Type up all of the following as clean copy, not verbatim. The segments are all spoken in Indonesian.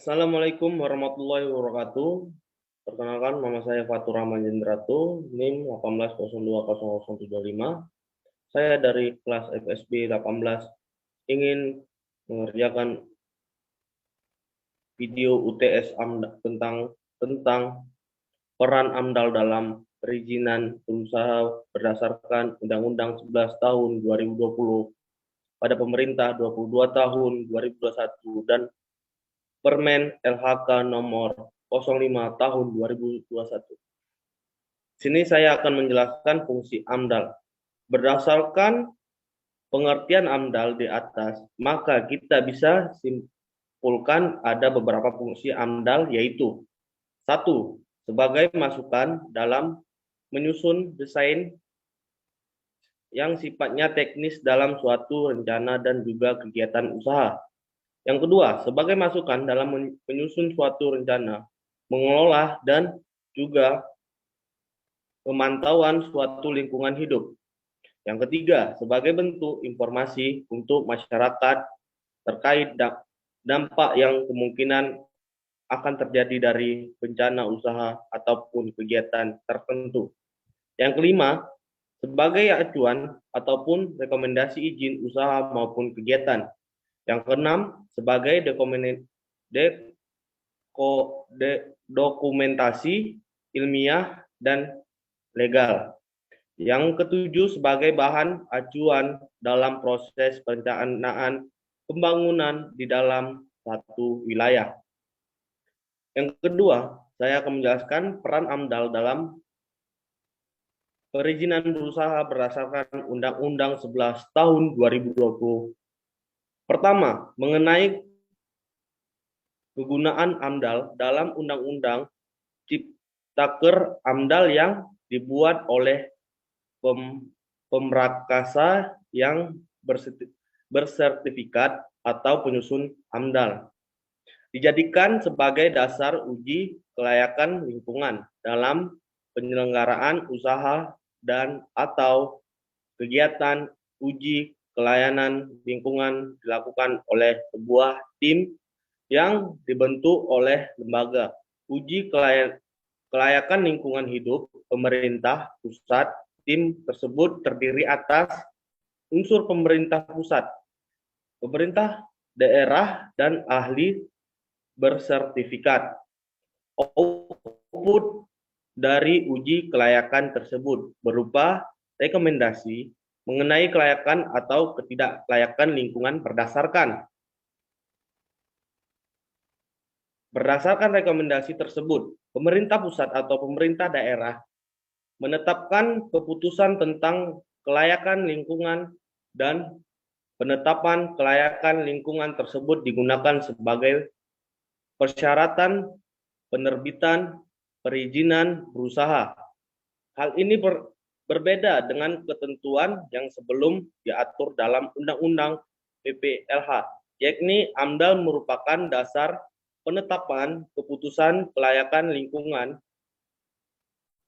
Assalamualaikum warahmatullahi wabarakatuh. Perkenalkan, nama saya Fatur Rahman Jendratu, NIM 18020075. Saya dari kelas FSB 18 ingin mengerjakan video UTS tentang peran AMDAL dalam perizinan berusaha berdasarkan Undang-Undang 11 tahun 2020 pada pemerintah 22 tahun 2021 dan Permen LHK nomor 05 tahun 2021. Sini saya akan menjelaskan fungsi AMDAL. Berdasarkan pengertian AMDAL di atas, maka kita bisa simpulkan ada beberapa fungsi AMDAL, yaitu: satu, sebagai masukan dalam menyusun desain yang sifatnya teknis dalam suatu rencana dan juga kegiatan usaha. Yang kedua, sebagai masukan dalam menyusun suatu rencana, mengelola, dan juga pemantauan suatu lingkungan hidup. Yang ketiga, sebagai bentuk informasi untuk masyarakat terkait dampak yang kemungkinan akan terjadi dari bencana usaha ataupun kegiatan tertentu. Yang kelima, sebagai acuan ataupun rekomendasi izin usaha maupun kegiatan. Yang keenam, sebagai dokumentasi ilmiah dan legal. Yang ketujuh, sebagai bahan acuan dalam proses perencanaan pembangunan di dalam satu wilayah. Yang kedua, saya akan menjelaskan peran AMDAL dalam perizinan berusaha berdasarkan Undang-Undang 11 tahun 2020. Pertama, mengenai kegunaan AMDAL dalam Undang-Undang Ciptaker AMDAL yang dibuat oleh pemrakasa yang bersertifikat atau penyusun AMDAL dijadikan sebagai dasar uji kelayakan lingkungan dalam penyelenggaraan usaha dan atau kegiatan uji kelayakan lingkungan dilakukan oleh sebuah tim yang dibentuk oleh lembaga uji kelayakan lingkungan hidup pemerintah pusat. Tim tersebut terdiri atas unsur pemerintah pusat, pemerintah daerah, dan ahli bersertifikat. Output dari uji kelayakan tersebut berupa rekomendasi mengenai kelayakan atau ketidaklayakan lingkungan berdasarkan rekomendasi tersebut, pemerintah pusat atau pemerintah daerah menetapkan keputusan tentang kelayakan lingkungan, dan penetapan kelayakan lingkungan tersebut digunakan sebagai persyaratan penerbitan perizinan berusaha. Hal ini berbeda dengan ketentuan yang sebelum diatur dalam Undang-Undang PPLH, yakni AMDAL merupakan dasar penetapan keputusan kelayakan lingkungan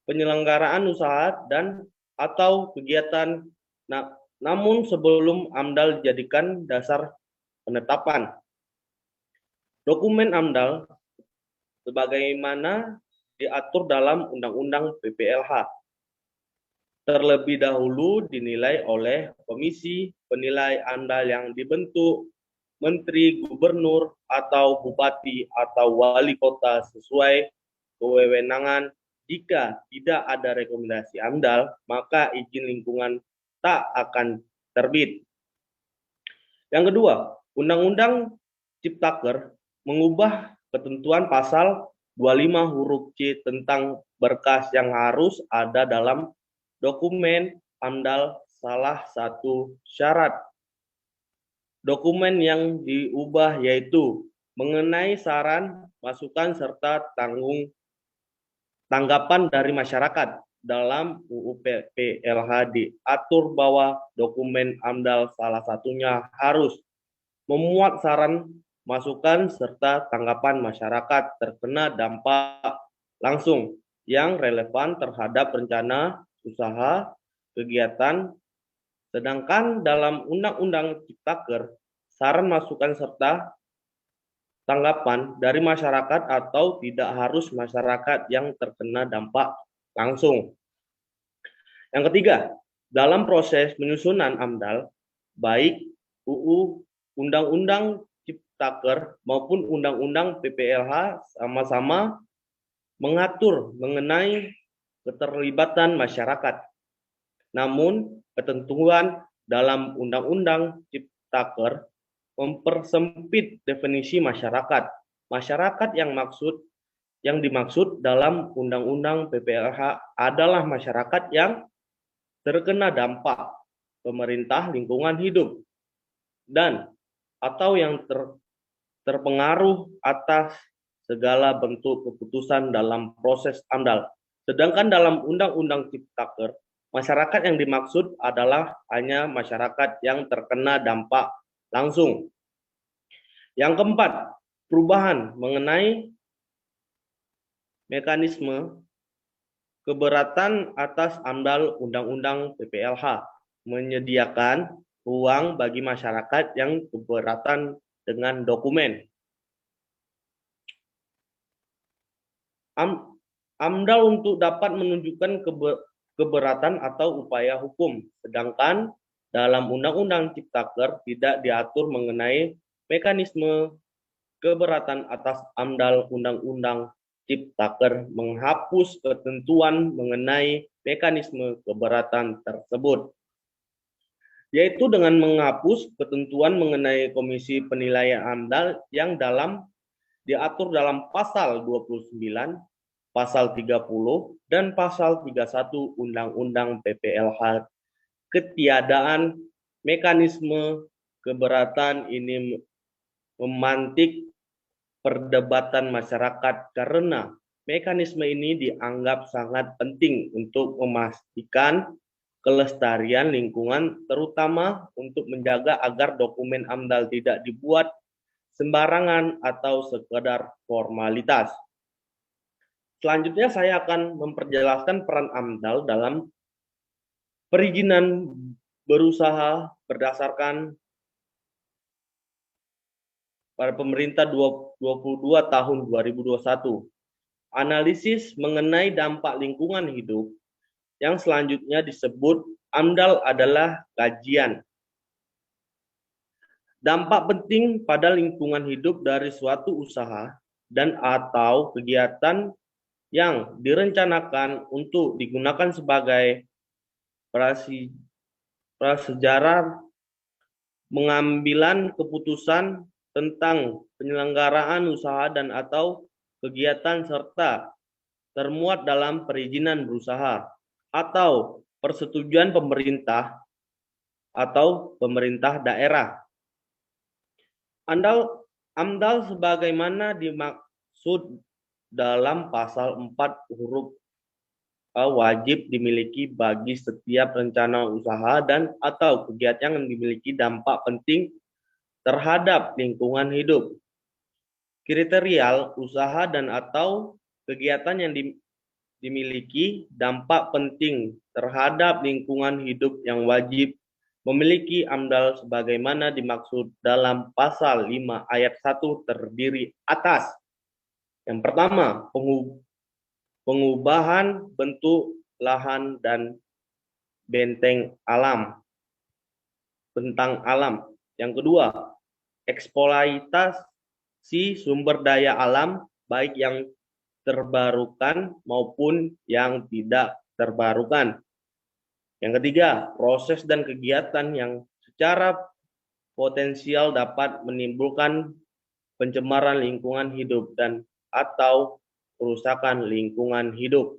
penyelenggaraan usaha dan atau kegiatan. Namun sebelum AMDAL dijadikan dasar penetapan, dokumen AMDAL sebagaimana diatur dalam Undang-Undang PPLH terlebih dahulu dinilai oleh Komisi Penilai AMDAL yang dibentuk Menteri, Gubernur, atau Bupati atau Wali Kota sesuai kewenangan. Jika tidak ada rekomendasi AMDAL, maka izin lingkungan tak akan terbit. Yang kedua, Undang-Undang Ciptaker mengubah ketentuan pasal 25 huruf C tentang berkas yang harus ada dalam dokumen AMDAL. Salah satu syarat dokumen yang diubah yaitu mengenai saran, masukan, serta tanggapan dari masyarakat. Dalam UU PPLH diatur bahwa dokumen AMDAL salah satunya harus memuat saran, masukan, serta tanggapan masyarakat terkena dampak langsung yang relevan terhadap rencana usaha kegiatan. Sedangkan dalam Undang-Undang Ciptaker, saran, masukan, serta tanggapan dari masyarakat atau tidak harus masyarakat yang terkena dampak langsung. Yang ketiga, dalam proses penyusunan AMDAL, baik UU Undang-Undang Ciptaker maupun Undang-Undang PPLH sama-sama mengatur mengenai keterlibatan masyarakat. Namun, ketentuan dalam Undang-Undang Ciptaker mempersempit definisi masyarakat. Masyarakat yang dimaksud dalam Undang-Undang PPLH adalah masyarakat yang terkena dampak pemerintah lingkungan hidup dan atau yang terpengaruh atas segala bentuk keputusan dalam proses AMDAL. Sedangkan dalam Undang-Undang Ciptaker, masyarakat yang dimaksud adalah hanya masyarakat yang terkena dampak langsung. Yang keempat, perubahan mengenai mekanisme keberatan atas AMDAL Undang-Undang PPLH menyediakan ruang bagi masyarakat yang keberatan dengan dokumen. AMDAL untuk dapat menunjukkan keberatan atau upaya hukum, sedangkan dalam Undang-Undang Ciptaker tidak diatur mengenai mekanisme keberatan atas AMDAL Undang-Undang Ciptaker menghapus ketentuan mengenai mekanisme keberatan tersebut, yaitu dengan menghapus ketentuan mengenai Komisi Penilaian AMDAL yang diatur dalam pasal 29, pasal 30, dan pasal 31 Undang-Undang PPLH. Ketiadaan mekanisme keberatan ini memantik perdebatan masyarakat karena mekanisme ini dianggap sangat penting untuk memastikan kelestarian lingkungan, terutama untuk menjaga agar dokumen AMDAL tidak dibuat sembarangan atau sekedar formalitas. Selanjutnya saya akan memperjelaskan peran AMDAL dalam perizinan berusaha berdasarkan pada pemerintah 22 tahun 2021. Analisis mengenai dampak lingkungan hidup yang selanjutnya disebut AMDAL adalah kajian dampak penting pada lingkungan hidup dari suatu usaha dan atau kegiatan yang direncanakan untuk digunakan sebagai prasejarah pengambilan keputusan tentang penyelenggaraan usaha dan atau kegiatan serta termuat dalam perizinan berusaha atau persetujuan pemerintah atau pemerintah daerah. AMDAL sebagaimana dimaksud dalam pasal 4 huruf A wajib dimiliki bagi setiap rencana usaha dan atau kegiatan yang dimiliki dampak penting terhadap lingkungan hidup. Kriteria usaha dan atau kegiatan yang dimiliki dampak penting terhadap lingkungan hidup yang wajib memiliki AMDAL sebagaimana dimaksud dalam pasal 5 ayat 1 terdiri atas. Yang pertama, pengubahan bentuk lahan dan bentang alam. Yang kedua, eksploitasi sumber daya alam baik yang terbarukan maupun yang tidak terbarukan. Yang ketiga, proses dan kegiatan yang secara potensial dapat menimbulkan pencemaran lingkungan hidup dan atau kerusakan lingkungan hidup.